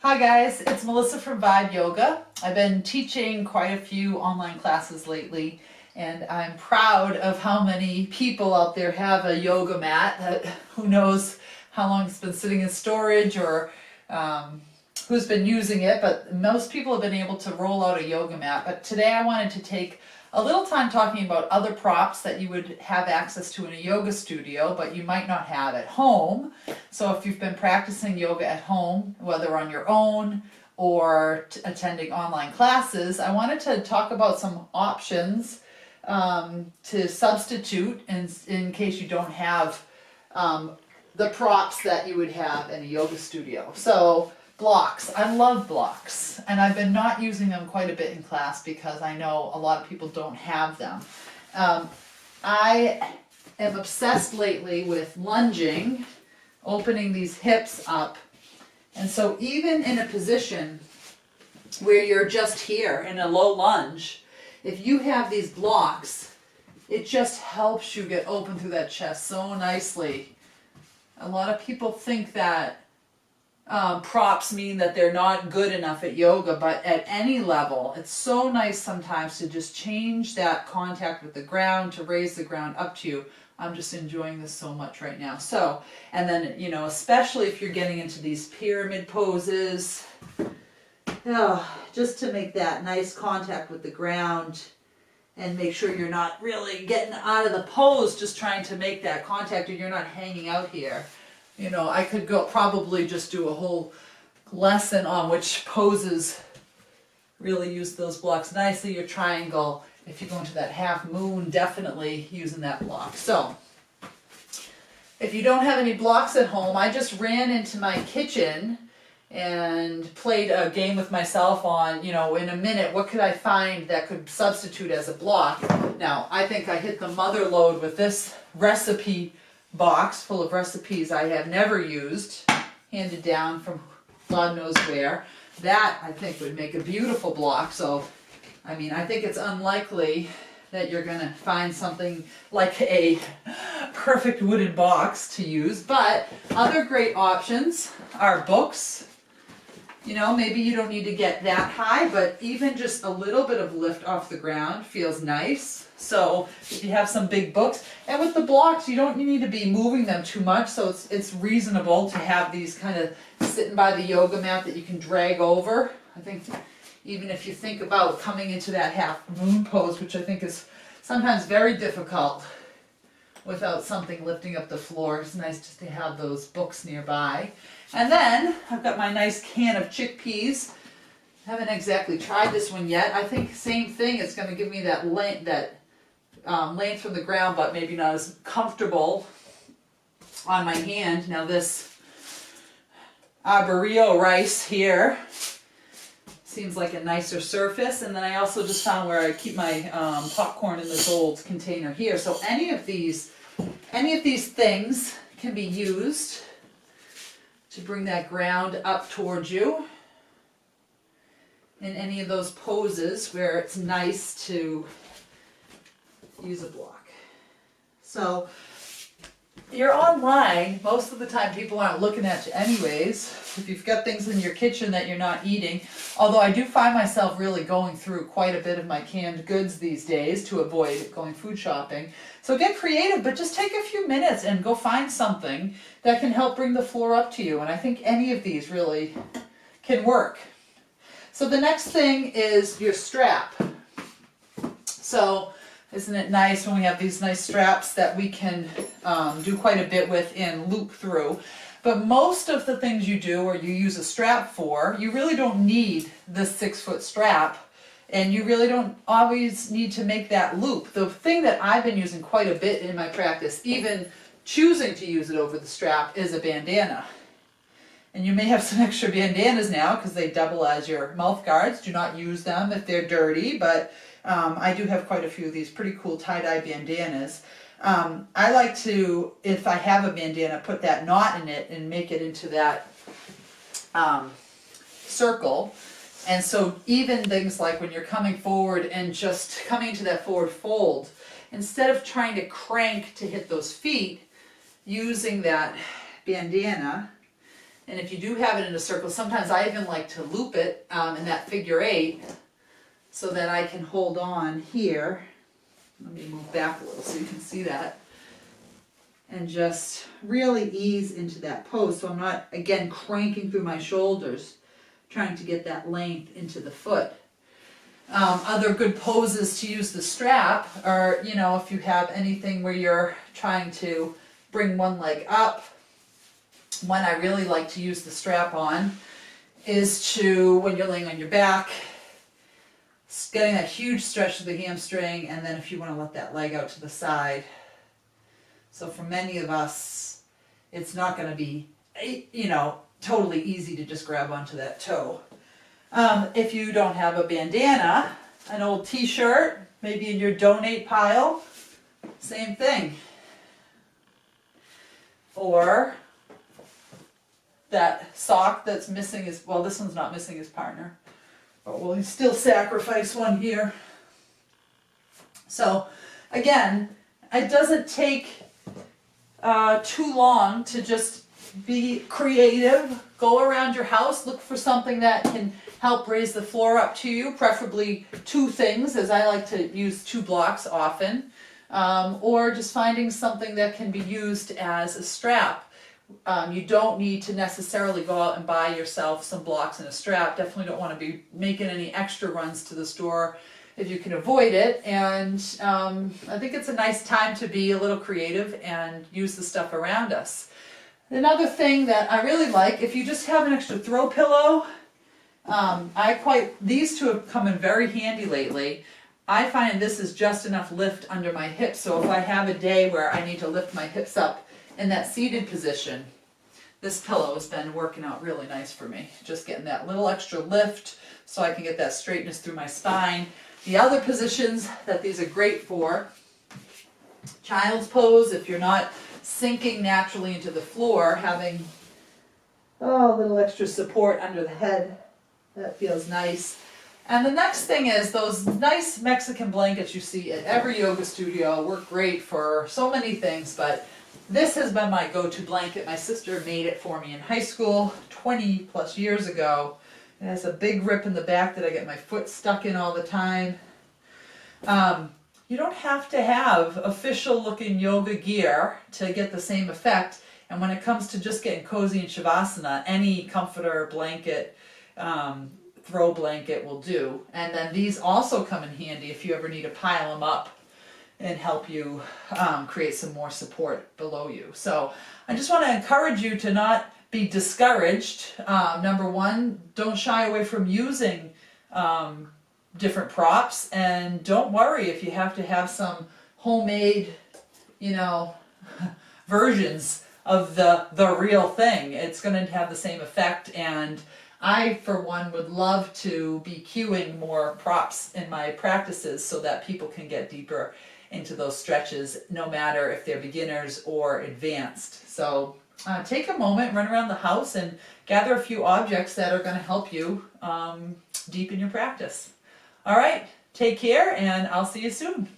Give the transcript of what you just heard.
Hi guys, it's Melissa from Vibe Yoga. I've been teaching quite a few online classes lately, and I'm proud of how many people out there have a yoga mat that who knows how long it's been sitting in storage or who's been using it, but most people have been able to roll out a yoga mat. But today I wanted to take a little time talking about other props that you would have access to in a yoga studio, but you might not have at home. So if you've been practicing yoga at home, whether on your own or attending online classes, I wanted to talk about some options to substitute in case you don't have the props that you would have in a yoga studio. So blocks. I love blocks, and I've been not using them quite a bit in class because I know a lot of people don't have them. I am obsessed lately with lunging, opening these hips up, and so even in a position where you're just here in a low lunge, if you have these blocks, it just helps you get open through that chest so nicely. A lot of people think that props mean that they're not good enough at yoga, but at any level, it's so nice sometimes to just change that contact with the ground, to raise the ground up to you. I'm just enjoying this so much right now. So, and then, especially if you're getting into these pyramid poses, just to make that nice contact with the ground and make sure you're not really getting out of the pose, just trying to make that contact and you're not hanging out here. I could probably just do a whole lesson on which poses really use those blocks nicely. Your triangle, if you go into that half moon, definitely using that block. So, if you don't have any blocks at home, I just ran into my kitchen and played a game with myself on, in a minute, what could I find that could substitute as a block? Now, I think I hit the mother lode with this recipe box full of recipes I have never used, handed down from God knows where. That, I think, would make a beautiful block. So, I think it's unlikely that you're going to find something like a perfect wooden box to use. But other great options are books. Maybe you don't need to get that high, but even just a little bit of lift off the ground feels nice. So if you have some big books, and with the blocks, you don't need to be moving them too much, so it's reasonable to have these kind of sitting by the yoga mat that you can drag over. I think even if you think about coming into that half moon pose, which I think is sometimes very difficult without something lifting up the floor, it's nice just to have those books nearby. And then I've got my nice can of chickpeas. Haven't exactly tried this one yet. I think same thing. It's going to give me that length from the ground, but maybe not as comfortable on my hand. Now this arborio rice here seems like a nicer surface, and then I also just found where I keep my popcorn in this old container here. So any of these things can be used to bring that ground up towards you in any of those poses where it's nice to use a block. So you're online, most of the time people aren't looking at you anyways. If you've got things in your kitchen that you're not eating, although I do find myself really going through quite a bit of my canned goods these days to avoid going food shopping. So get creative, but just take a few minutes and go find something that can help bring the floor up to you. And I think any of these really can work. So the next thing is your strap. So isn't it nice when we have these nice straps that we can do quite a bit with and loop through? But most of the things you do or you use a strap for, you really don't need this 6-foot strap, and you really don't always need to make that loop. The thing that I've been using quite a bit in my practice, even choosing to use it over the strap, is a bandana. And you may have some extra bandanas now because they double as your mouth guards. Do not use them if they're dirty, but I do have quite a few of these pretty cool tie-dye bandanas. I like to, if I have a bandana, put that knot in it and make it into that circle. And so even things like when you're coming forward and just coming into that forward fold, instead of trying to crank to hit those feet, using that bandana And if you do have it in a circle, sometimes I even like to loop it in that figure 8 so that I can hold on here. Let me move back a little so you can see that. And just really ease into that pose so I'm not, again, cranking through my shoulders, trying to get that length into the foot. Other good poses to use the strap are, you know, if you have anything where you're trying to bring one leg up. One I really like to use the strap on is to, when you're laying on your back, getting a huge stretch of the hamstring, and then if you want to let that leg out to the side. So for many of us, it's not going to be, you know, totally easy to just grab onto that toe. If you don't have a bandana, an old t-shirt, maybe in your donate pile, same thing. Or that sock that's missing his, well, this one's not missing his partner, but we'll still sacrifice one here. So again, it doesn't take too long to just be creative. Go around your house, look for something that can help raise the floor up to you, preferably 2 things, as I like to use 2 blocks often, or just finding something that can be used as a strap. You don't need to necessarily go out and buy yourself some blocks and a strap. Definitely don't want to be making any extra runs to the store if you can avoid it. And I think it's a nice time to be a little creative and use the stuff around us. Another thing that I really like, if you just have an extra throw pillow, these 2 have come in very handy lately. I find this is just enough lift under my hips, so if I have a day where I need to lift my hips up in that seated position, this pillow has been working out really nice for me. Just getting that little extra lift so I can get that straightness through my spine. The other positions that these are great for, child's pose, if you're not sinking naturally into the floor, having a little extra support under the head, that feels nice. And the next thing is those nice Mexican blankets you see at every yoga studio work great for so many things, but this has been my go-to blanket. My sister made it for me in high school 20 plus years ago. It has a big rip in the back that I get my foot stuck in all the time. You don't have to have official looking yoga gear to get the same effect. And when it comes to just getting cozy in Shavasana, any comforter, blanket, throw blanket will do. And then these also come in handy if you ever need to pile them up and help you create some more support below you. So I just want to encourage you to not be discouraged. Number one, don't shy away from using different props, and don't worry if you have to have some homemade, you know, versions of the real thing. It's going to have the same effect, and I, for one, would love to be cueing more props in my practices so that people can get deeper into those stretches, no matter if they're beginners or advanced. So take a moment, run around the house, and gather a few objects that are going to help you deepen your practice. All right, take care, and I'll see you soon.